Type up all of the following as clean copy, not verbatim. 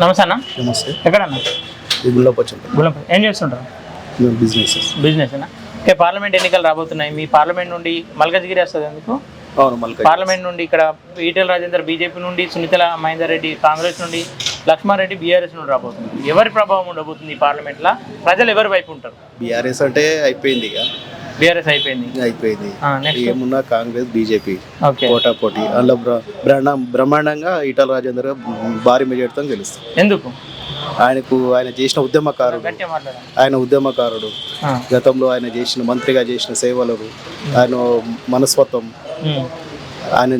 నమస్తే అన్న. నమస్తే. ఎక్కడన్నా? ఏం చేస్తుంటారు? బిజినెస్ అన్న. ఓకే, పార్లమెంట్ ఎన్నికలు రాబోతున్నాయి. మీ పార్లమెంట్ నుండి మల్కాజ్గిరి వస్తుంది ఎందుకు? పార్లమెంట్ నుండి ఇక్కడ ఈటెల రాజేందర్ బీజేపీ నుండి, సునీతల మహేందర్ రెడ్డి కాంగ్రెస్ నుండి, లక్ష్మారెడ్డి బీఆర్ఎస్ నుండి రాబోతుంది. ఎవరి ప్రభావం ఉండబోతుంది ఈ పార్లమెంట్లో? ప్రజలు ఎవరి వైపు ఉంటారు? బీఆర్ఎస్ అంటే అయిపోయింది, బీఆర్ఎస్ అయిపోయింది. ఏమున్నా కాంగ్రెస్ బీజేపీ పోటాపోటీ. అందులో బ్రహ్మాండంగా ఈటల రాజేందర్ భారీ మెజార్టీతో గెలుస్తారు. ఎందుకు? ఆయన చేసిన ఉద్యమకారుడు, గతంలో ఆయన చేసిన మంత్రిగా చేసిన సేవలు, ఆయన మనస్తత్వం, ఆయన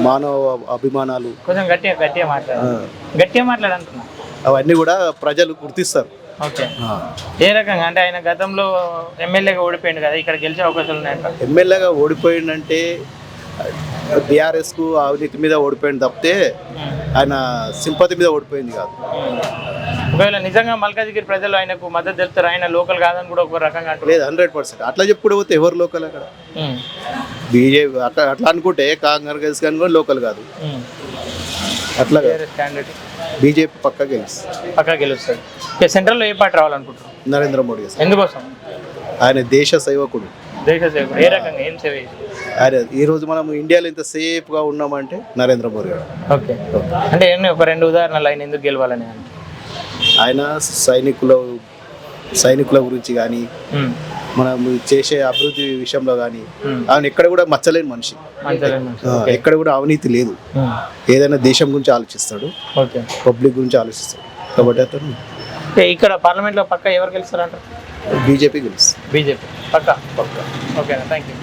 మానవ అభిమానాలు, కొంచెం గట్టిగా మాట్లాడుతున్నా, అవన్నీ కూడా ప్రజలు గుర్తిస్తారు. ఓకే, ఏ రకంగా అంటే ఆయన గతంలో ఎమ్మెల్యేగా ఓడిపోయింది కదా, ఇక్కడ గెలిచే అవకాశాలు ఉన్నాయంట? ఎమ్మెల్యేగా ఓడిపోయిందంటే బీఆర్ఎస్కు అవినీతి మీద ఓడిపోయింది తప్పితే ఆయన సింపతి మీద ఓడిపోయింది కాదు. ఒకవేళ నిజంగా మల్కాజ్గిరి ప్రజలు ఆయనకు మద్దతు తెలుపుతారు, ఆయన లోకల్ కాదని కూడా ఒక రకంగా లేదు. 100% అట్లా చెప్పుడు పోతే ఎవరు లోకల్ అక్కడ? బీజేపీ అట్లా అనుకుంటే కాంగ్రెస్ కానీ కూడా లోకల్ కాదు. అట్లా బీజేపీ పక్కా గెలుస్తుంది. సెంట్రల్లో ఏ పార్టీ రావాలనుకుంటారు? నరేంద్ర మోడీ. ఎందుకోసం? ఆయన దేశ సేవకుడు. ఏ రకంగా ఏం సేవ? ఆయన ఈ రోజు మనం ఇండియాలో ఇంత సేఫ్ గా ఉన్నామంటే నరేంద్ర మోడీ. ఓకే, అంటే ఒక 2 ఉదాహరణలు ఆయన ఎందుకు గెలవాలని? ఆయన సైనికుల గురించి కానీ, మనం చేసే అభివృద్ధి విషయంలో కానీ ఆయన ఎక్కడ కూడా మచ్చలేని మనిషి. ఎక్కడ కూడా అవినీతి లేదు. ఏదైనా దేశం గురించి ఆలోచిస్తాడు, పబ్లిక్ గురించి ఆలోచిస్తాడు. కాబట్టి అతను ఇక్కడ పార్లమెంట్ లో పక్కా ఎవరు గెలుస్తారంట? బీజేపీ గెలుస్తుంది. బీజేపీ పక్కా. Okay, thank you.